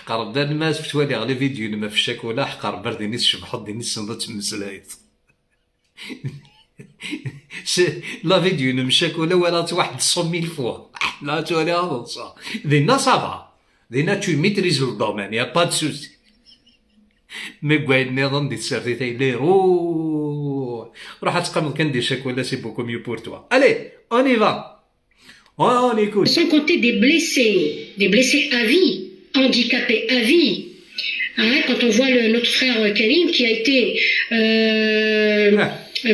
حقر بدا الناس فتوالي على فيديو ما في الشاكولا حقر برديني الشبحط ديني السندوتش مسلايت لا فيديو من الشاكولا ولا واحد 100 فوا لا توالي هذا صح دينا صافا دينا tu maîtrises le domaine y a pas de souci مي قاعد نظن دي السردي تايلي روح تقمض كندير شاكولا سي بوكو ميو بور توا الي اون y va on écoute. Sans compter des blessés à vie, handicapés à vie. Hein, quand on voit notre frère Karim qui a été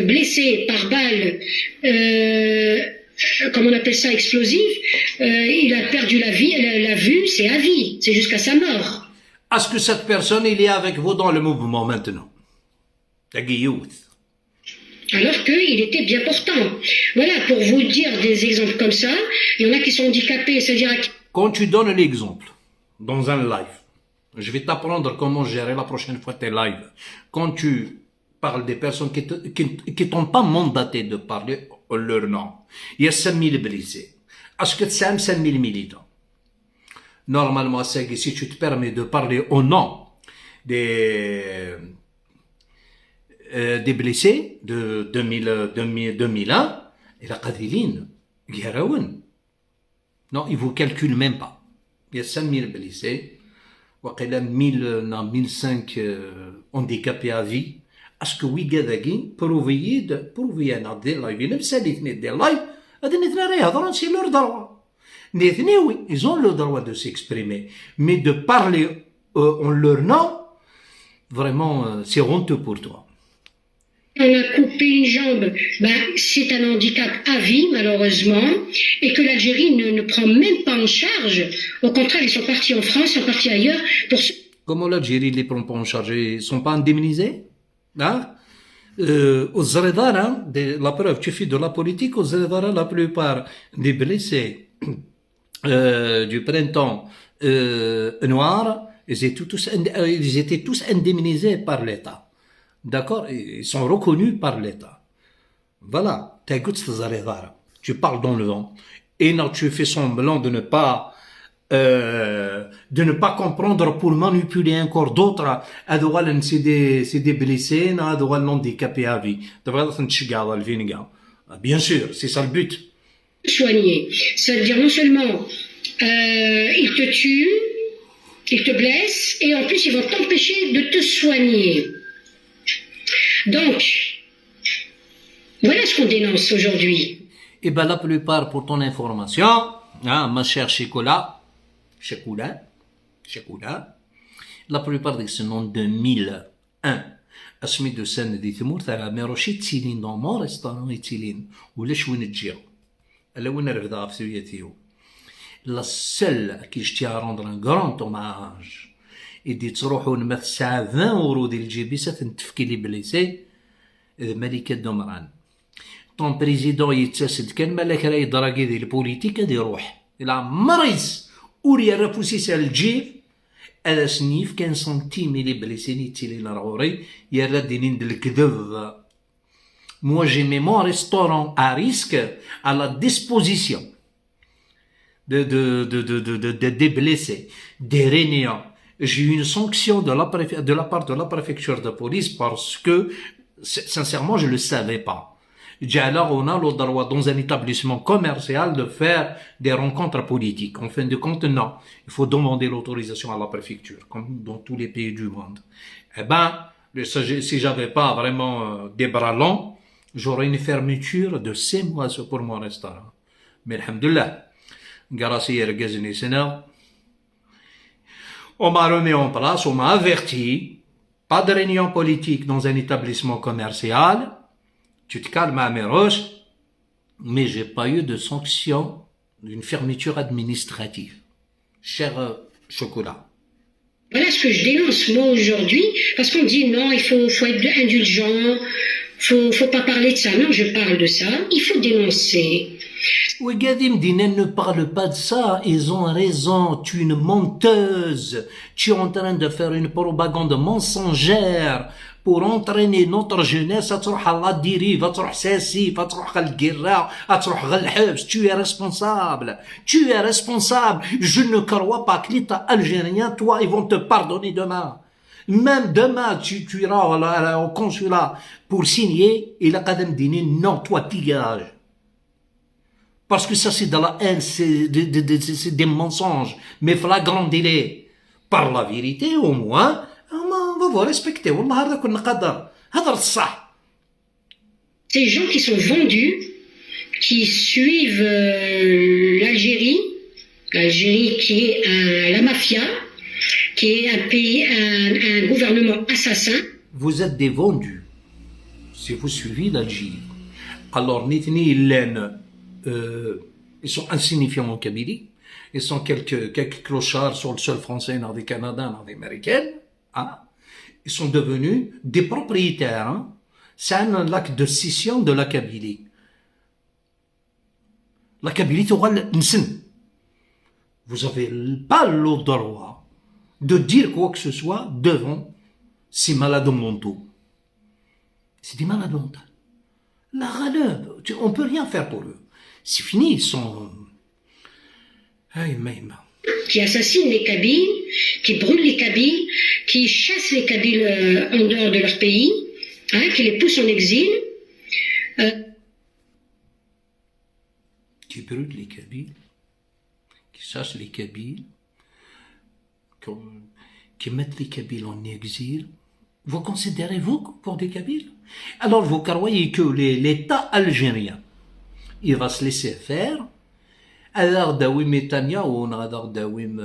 blessé par balle, comment on appelle ça, explosive, il a perdu la vue, c'est à vie, c'est jusqu'à sa mort. Est-ce que cette personne, il est avec vous dans le mouvement maintenant? La guilloute. Alors qu'il était bien portant. Voilà, pour vous dire des exemples comme ça, il y en a qui sont handicapés, c'est-à-dire... Quand tu donnes l'exemple dans un live, je vais t'apprendre comment gérer la prochaine fois tes lives. Quand tu parles des personnes qui t'ont pas mandaté de parler leur nom, il y a 5000 blessés. Est-ce que tu as 5000 militants? Normalement, si tu te permets de parler au nom des blessés de 2001, il a قادلين يراون. Non, ils vous calculent même pas. Il y a 5000 blessés, وقيل 1005 handicapés à vie. Est-ce que oui قاذاكي بروفي انا دير لايف نفس الاثنين دير لايف هذا الاثنين راه يهضرون سي لور دروا. الاثنين oui, ils ont le droit de s'exprimer, mais de parler en leur nom, vraiment c'est honteux pour toi. On a coupé une jambe, ben, c'est un handicap à vie, malheureusement, et que l'Algérie ne prend même pas en charge. Au contraire, ils sont partis en France, ils sont partis ailleurs pour... Comment l'Algérie ne les prend pas en charge? Ils ne sont pas indemnisés? Hein? Aux Zaredara, la preuve, tu fais de la politique, aux Zaredara, la plupart des blessés du printemps noir, ils étaient tous indemnisés par l'État. D'accord? Ils sont reconnus par l'État. Voilà. Tu parles dans le vent. Et là, tu fais semblant de ne pas comprendre pour manipuler encore d'autres. C'est des blessés, des handicapés à vie. Bien sûr, c'est ça le but. Soigner. C'est-à-dire non seulement ils te tuent, ils te blessent, et en plus ils vont t'empêcher de te soigner. Donc, voilà ce qu'on dénonce aujourd'hui. Et bien la plupart, pour ton information, hein, ma chère Chekoula, la plupart de ce nom 2001, اسمي دو سنة دي ثمور ترى ما روشي تسيلين دون مون ريستورون يتسيلين ولاش وين تجيو الا وين رفضها في سويتيو لا سل كي جتيها روندر ان كرون توماج يدي تروحوا نمثل الساعة 20 اورو ديال الجيبيسة تنتفكي لي بليسي ملكة دمران طون بريزيدون يتساسد كان مالك راهي دراكي ديال البوليتيك هادي روح الى مريز اوريا رافوسيس الجيب هذا سنيف كان سنتيمي لي بليسيني تيلين رغوري يا دينين ديال الكذب. Moi j'ai mis mon restaurant à risque à la disposition des blessés, des réunions. J'ai eu une sanction de la part de la préfecture de police parce que, sincèrement, je ne le savais pas. Alors, on a le droit dans un établissement commercial de faire des rencontres politiques. En fin de compte, non. Il faut demander l'autorisation à la préfecture, comme dans tous les pays du monde. Eh ben, si j'avais pas vraiment des bras longs, j'aurais une fermeture de 6 mois pour mon restaurant. Mais alhamdoulilah, grâce à Ergazni Sena, on m'a remis en place, on m'a averti, pas de réunion politique dans un établissement commercial, tu te calmes à mes roches, mais j'ai pas eu de sanction d'une fermeture administrative. Cher Chocolat. Voilà ce que je dénonce moi aujourd'hui, parce qu'on me dit non, il faut être indulgent, faut pas parler de ça. Non, je parle de ça, il faut dénoncer. Oui, Gadim Dinen ne parle pas de ça, ils ont raison, tu es une menteuse, tu es en train de faire une propagande mensongère pour entraîner notre jeunesse تروح à la dérive, تروح ساسي, تروح القراء, تروح الحبس. Tu es responsable. Tu es responsable. Je ne crois pas que l'État algérien, toi, ils vont te pardonner demain. Même demain, tu iras au consulat pour signer, et la Qadam Dini, non, toi, dégage. Parce que ça, c'est de la haine, c'est des mensonges, mais flagrant délai. Par la vérité, au moins, on va vous respecter. Wallah, هذا كنا قدر. هذا الصح. Ces gens qui sont vendus, qui suivent l'Algérie qui est la mafia, qui est un pays, un gouvernement assassin. Vous êtes des vendus. Si vous suivez l'Algérie. Alors, Nithni Len, ils sont insignifiants en Kabylie. Ils sont quelques clochards sur le sol français, dans des Canadiens, dans des Américains. Hein? Ils sont devenus des propriétaires. Hein? C'est un lac de scission de la Kabylie. La Kabylie, vous n'avez pas le droit de dire quoi que ce soit devant ces malades mentaux. C'est des malades mentaux. La râleur, on ne peut rien faire pour eux. C'est fini, ils sont... Qui assassinent les Kabyles, qui brûlent les Kabyles, qui chassent les Kabyles en dehors de leur pays, hein, qui les poussent en exil. Qui brûlent les Kabyles, qui chassent les Kabyles, qui mettent les Kabyles en exil. Vous considérez-vous pour des Kabyles? Alors vous croyez que l'État algérien, il va se laisser faire? هذا داويم نتنياهو هذا داويم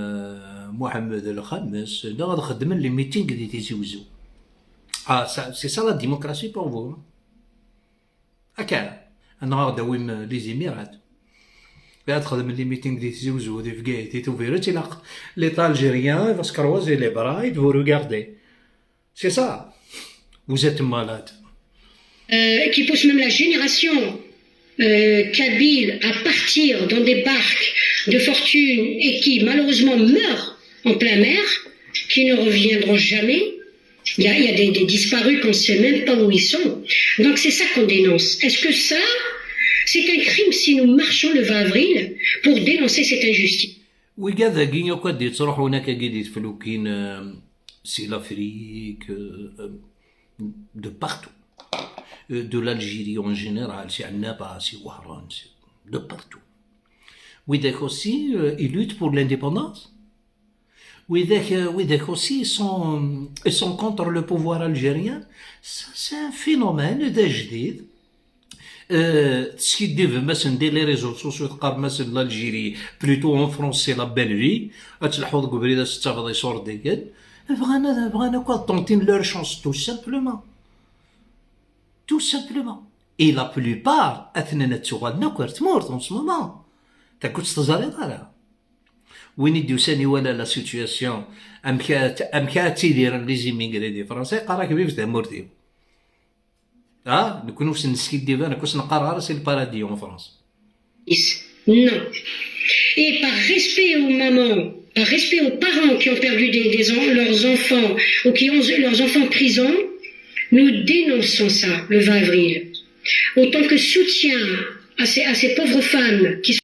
محمد الخامس هذا خدم لي ميتينغ دي تيزوزو سي سا لا ديموكراسي بور فو هكا انا داويم لي زيميرات هذا خدم لي ميتينغ دي تيزوزو دي فكاي تي توفيرو تيلاق ليطا الجيريان فاس كروازي لي برا يدفو روغاردي سي سا vous êtes malade qui pousse même la génération Kabyle à partir dans des barques de fortune et qui malheureusement meurent en plein mer, qui ne reviendront jamais. Il y a des disparus qu'on ne sait même pas où ils sont. Donc c'est ça qu'on dénonce. Est-ce que ça, c'est un crime si nous marchons le 20 avril pour dénoncer cette injustice? Oui, كذا كي قد تروح هناك قد فلوكين c'est l'Afrique de partout. De l'Algérie en général, c'est Annaba, c'est Wahran, c'est de partout. Ouidek aussi, ils luttent pour l'indépendance. Ouidek aussi, ils sont contre le pouvoir algérien. C'est un phénomène d'ajdid. Ce qui dit, مثلا les réseaux sociaux تقارب مثلا l'Algérie, plutôt en France c'est la Belgique. تلحظ قبل إذا ستفضل يصور ديال. بغانا quoi tenter leur chance tout simplement. Tout simplement. Et la plupart, أثناء تشغلنا كرتمورت en ce moment. T'as كنت تزاريط على. وين يديو ساني ولا لا سيتوياسيون أمكات تيدير لي زيميغري دي فرنسي قراك بيف تمورتيو. نكونو في نسكي ديفا أنا كنت نقرا سي البارادي en France. Non. Et par respect aux mamans, par respect aux parents qui ont perdu leurs enfants ou qui ont leurs enfants en prison, nous dénonçons ça le 20 avril. Autant que soutien à ces pauvres femmes qui sont